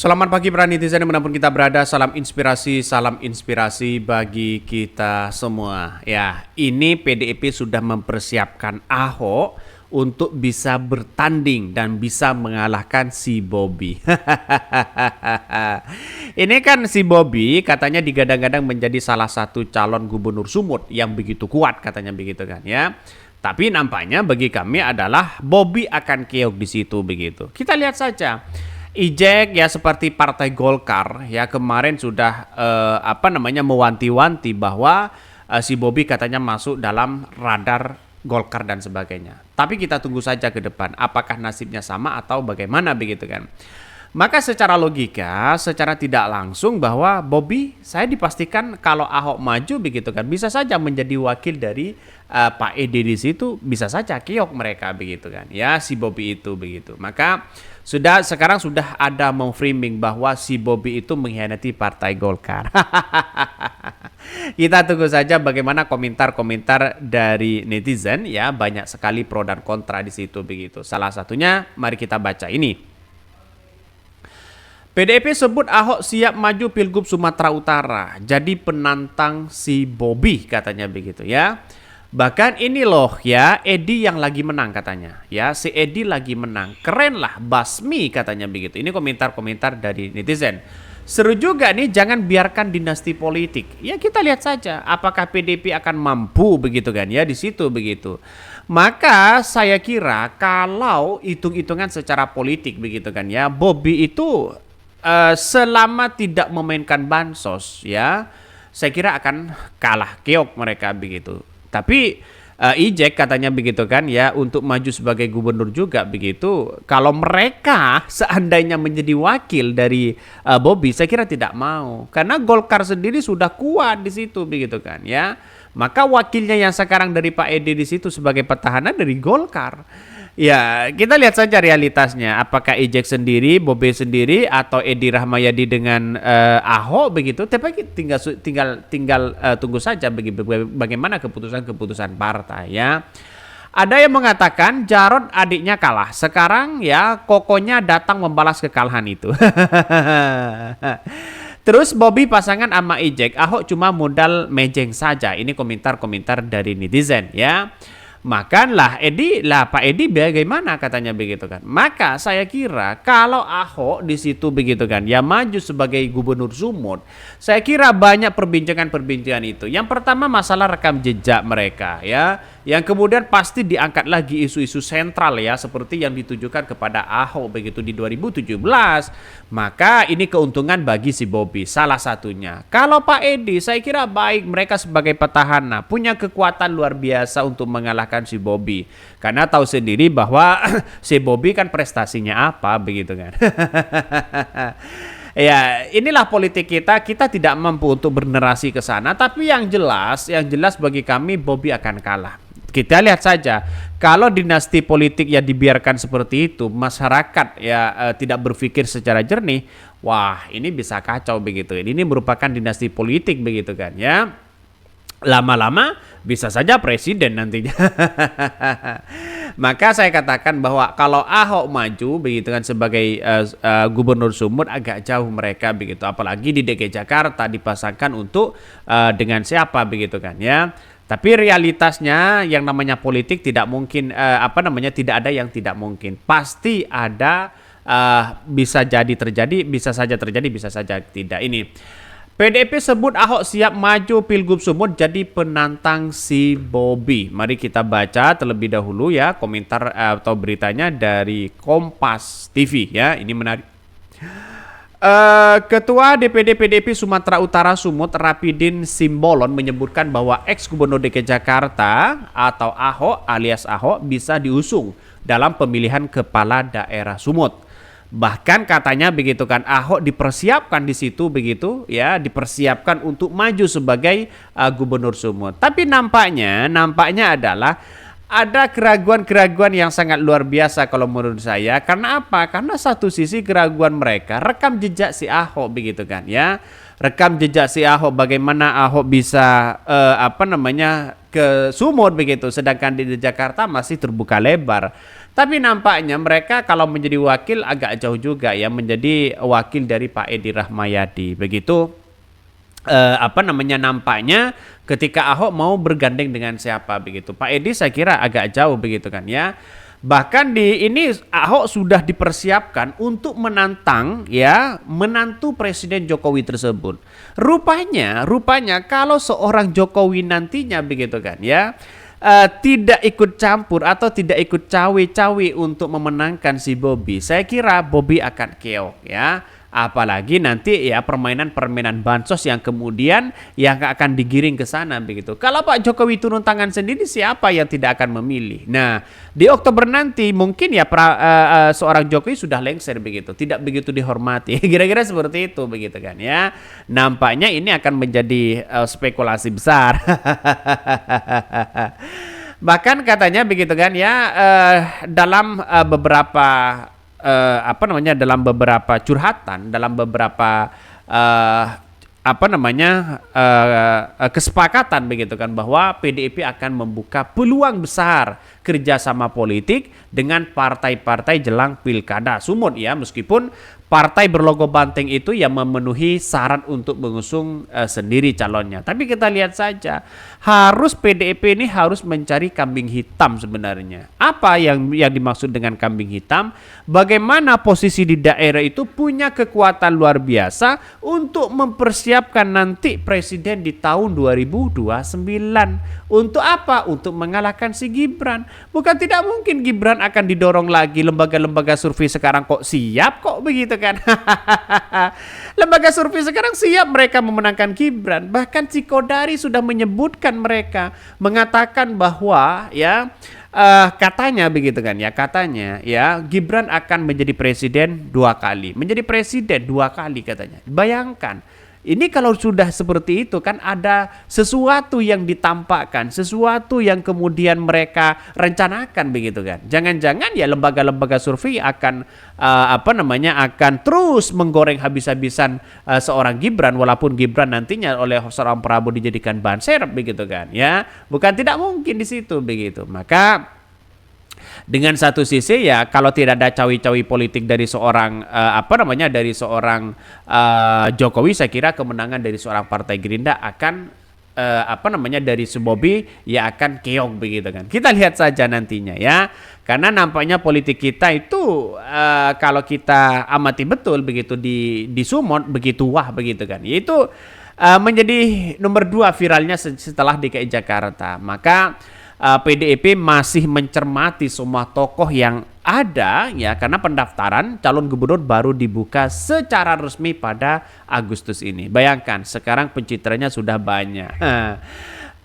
Selamat pagi para netizen dimanapun kita berada, salam inspirasi bagi kita semua. Ya, ini PDIP sudah mempersiapkan Ahok untuk bisa bertanding dan bisa mengalahkan si Bobby. Ini kan si Bobby katanya digadang-gadang menjadi salah satu calon gubernur Sumut yang begitu kuat katanya begitu kan ya. Tapi nampaknya bagi kami adalah Bobby akan keok di situ begitu. Kita lihat saja. Ijek ya seperti Partai Golkar ya kemarin sudah mewanti-wanti bahwa si Bobby katanya masuk dalam radar Golkar dan sebagainya. Tapi kita tunggu saja ke depan apakah nasibnya sama atau bagaimana begitu kan. Maka secara logika, secara tidak langsung bahwa Bobby saya dipastikan kalau Ahok maju begitu kan bisa saja menjadi wakil dari Pak Edi di situ, bisa saja keok mereka begitu kan. Ya si Bobby itu begitu. Maka sekarang sudah ada memframing bahwa si Bobby itu mengkhianati Partai Golkar. Kita tunggu saja bagaimana komentar-komentar dari netizen ya, banyak sekali pro dan kontra di situ begitu. Salah satunya mari kita baca ini. PDIP sebut Ahok siap maju Pilgub Sumatera Utara jadi penantang si Bobby katanya begitu ya. Bahkan ini loh ya, Edi yang lagi menang katanya. Ya, si Edi lagi menang. Keren lah, basmi katanya begitu. Ini komentar-komentar dari netizen. Seru juga nih, jangan biarkan dinasti politik. Ya kita lihat saja apakah PDIP akan mampu begitu kan ya di situ begitu. Maka saya kira kalau hitung-hitungan secara politik begitu kan ya, Bobby itu selama tidak memainkan bansos ya, saya kira akan kalah keok mereka begitu. Tapi Ijek katanya begitu kan ya untuk maju sebagai gubernur juga begitu. Kalau mereka seandainya menjadi wakil dari Bobby, saya kira tidak mau karena Golkar sendiri sudah kuat di situ begitu kan ya. Maka wakilnya yang sekarang dari Pak Edi di situ sebagai petahana dari Golkar. Ya, kita lihat saja realitasnya. Apakah Ijek sendiri, Bobby sendiri, atau Edi Rahmayadi dengan Ahok begitu? Tapi tinggal tunggu saja bagaimana keputusan partai ya. Ada yang mengatakan Jarod adiknya kalah. Sekarang ya kokonya datang membalas kekalahan itu. Terus Bobby pasangan sama Ijek, Ahok cuma modal mejeng saja. Ini komentar-komentar dari netizen ya. Makanlah Pak Edi bagaimana katanya begitu kan. Maka saya kira kalau Ahok di situ begitu kan ya maju sebagai gubernur Sumut, saya kira banyak perbincangan itu. Yang pertama masalah rekam jejak mereka ya. Yang kemudian pasti diangkat lagi isu-isu sentral ya seperti yang ditujukan kepada Ahok begitu di 2017. Maka ini keuntungan bagi si Bobby salah satunya. Kalau Pak Edi saya kira baik mereka sebagai petahana punya kekuatan luar biasa untuk mengalahkan si Bobby. Karena tahu sendiri bahwa si Bobby kan prestasinya apa begitu kan. Ya, inilah politik kita tidak mampu untuk bernarasi ke sana, tapi yang jelas bagi kami Bobby akan kalah. Kita lihat saja, kalau dinasti politik ya dibiarkan seperti itu, masyarakat ya tidak berpikir secara jernih, wah ini bisa kacau begitu. Ini merupakan dinasti politik begitu kan ya. Lama-lama bisa saja presiden nantinya. Maka saya katakan bahwa kalau Ahok maju begitu kan sebagai gubernur Sumut agak jauh mereka begitu. Apalagi di DKI Jakarta dipasangkan untuk dengan siapa begitu kan ya. Tapi realitasnya yang namanya politik tidak mungkin tidak ada yang tidak mungkin. Pasti ada bisa jadi terjadi, bisa saja terjadi, bisa saja tidak. Ini PDIP sebut Ahok siap maju Pilgub Sumut jadi penantang si Bobby. Mari kita baca terlebih dahulu ya komentar atau beritanya dari Kompas TV ya. Ini menarik. Ketua DPD PDIP Sumatera Utara Sumut Rapidin Simbolon menyebutkan bahwa ex-gubernur DKI Jakarta atau Ahok alias Ahok bisa diusung dalam pemilihan kepala daerah Sumut. Bahkan katanya begitu kan Ahok dipersiapkan di situ begitu ya, dipersiapkan untuk maju sebagai gubernur Sumut. Tapi nampaknya adalah ada keraguan-keraguan yang sangat luar biasa kalau menurut saya. Karena apa? Karena satu sisi keraguan mereka rekam jejak si Ahok begitu kan ya. Rekam jejak si Ahok, bagaimana Ahok bisa ke Sumut begitu, sedangkan di Jakarta masih terbuka lebar. Tapi nampaknya mereka kalau menjadi wakil agak jauh juga ya, menjadi wakil dari Pak Edi Rahmayadi begitu. Nampaknya ketika Ahok mau bergandeng dengan siapa begitu. Pak Edi saya kira agak jauh begitu kan ya. Bahkan di ini Ahok sudah dipersiapkan untuk menantang ya menantu Presiden Jokowi tersebut. Rupanya kalau seorang Jokowi nantinya begitu kan ya tidak ikut campur atau tidak ikut cawe-cawe untuk memenangkan si Bobi, saya kira Bobi akan keok ya. Apalagi nanti ya permainan-permainan bansos yang kemudian yang akan digiring ke sana begitu. Kalau Pak Jokowi turun tangan sendiri, siapa yang tidak akan memilih? Nah, di Oktober nanti mungkin ya seorang Jokowi sudah lengser begitu, tidak begitu dihormati. Kira-kira seperti itu begitu kan ya. Nampaknya ini akan menjadi spekulasi besar. Bahkan katanya begitu kan ya dalam beberapa dalam beberapa curhatan, dalam beberapa kesepakatan begitu kan bahwa PDIP akan membuka peluang besar kerjasama politik dengan partai-partai jelang pilkada Sumut ya, meskipun partai berlogo banteng itu yang memenuhi syarat untuk mengusung sendiri calonnya. Tapi kita lihat saja, PDIP ini harus mencari kambing hitam sebenarnya. Apa yang dimaksud dengan kambing hitam? Bagaimana posisi di daerah itu punya kekuatan luar biasa untuk mempersiapkan nanti presiden di tahun 2029. Untuk apa? Untuk mengalahkan si Gibran. Bukan tidak mungkin Gibran akan didorong lagi. Lembaga-lembaga survei sekarang kok siap kok begitu kan. Lembaga survei sekarang siap mereka memenangkan Gibran. Bahkan Cikodari sudah menyebutkan mereka, mengatakan bahwa ya katanya begitu kan ya, katanya ya Gibran akan menjadi presiden 2 kali. Menjadi presiden 2 kali katanya. Bayangkan. Ini kalau sudah seperti itu kan ada sesuatu yang ditampakkan, sesuatu yang kemudian mereka rencanakan begitu kan. Jangan-jangan ya lembaga-lembaga survei akan akan terus menggoreng habis-habisan seorang Gibran, walaupun Gibran nantinya oleh seorang Prabowo dijadikan ban serep begitu kan ya. Bukan tidak mungkin di situ begitu. Maka dengan satu sisi ya kalau tidak ada cawi-cawi politik dari seorang Jokowi, saya kira kemenangan dari seorang partai Gerindra akan dari Bobi ya akan keok begitu kan. Kita lihat saja nantinya ya. Karena nampaknya politik kita itu kalau kita amati betul begitu di Sumut begitu wah begitu kan. Yaitu menjadi nomor 2 viralnya setelah DKI Jakarta. Maka PDIP masih mencermati semua tokoh yang ada ya, karena pendaftaran calon gubernur baru dibuka secara resmi pada Agustus ini. Bayangkan sekarang pencitraannya sudah banyak.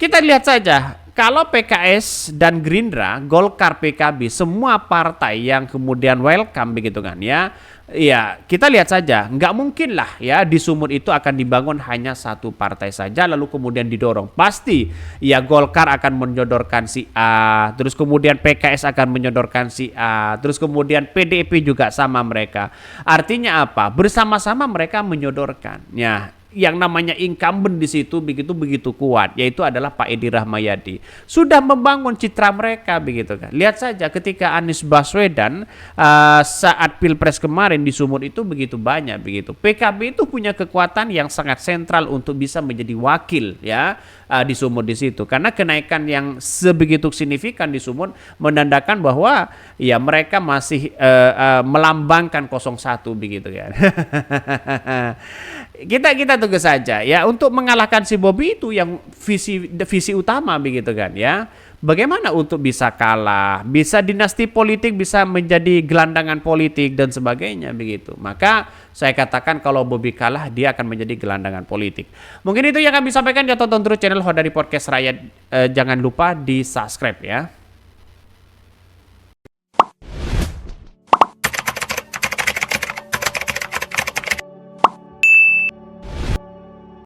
Kita lihat saja kalau PKS dan Gerindra, Golkar, PKB, semua partai yang kemudian welcome begitu kan ya. Ya, kita lihat saja, nggak mungkin lah ya di Sumut itu akan dibangun hanya satu partai saja lalu kemudian didorong. Pasti ya Golkar akan menyodorkan si A, terus kemudian PKS akan menyodorkan si A, terus kemudian PDIP juga sama mereka. Artinya apa? Bersama-sama mereka menyodorkan. Ya, yang namanya incumbent di situ begitu kuat, yaitu adalah Pak Edi Rahmayadi. Sudah membangun citra mereka begitu kan. Lihat saja ketika Anies Baswedan saat Pilpres kemarin di Sumut itu begitu banyak begitu. PKB itu punya kekuatan yang sangat sentral untuk bisa menjadi wakil ya di Sumut di situ. Karena kenaikan yang sebegitu signifikan di Sumut menandakan bahwa ya mereka masih melambangkan 01 begitu kan. Kita tunggu saja ya untuk mengalahkan si Bobi itu yang visi utama begitu kan ya. Bagaimana untuk bisa kalah, bisa dinasti politik, bisa menjadi gelandangan politik dan sebagainya begitu. Maka saya katakan kalau Bobi kalah dia akan menjadi gelandangan politik. Mungkin itu yang kami sampaikan ya, tonton terus channel Hodari Podcast Rakyat. Jangan lupa di subscribe ya.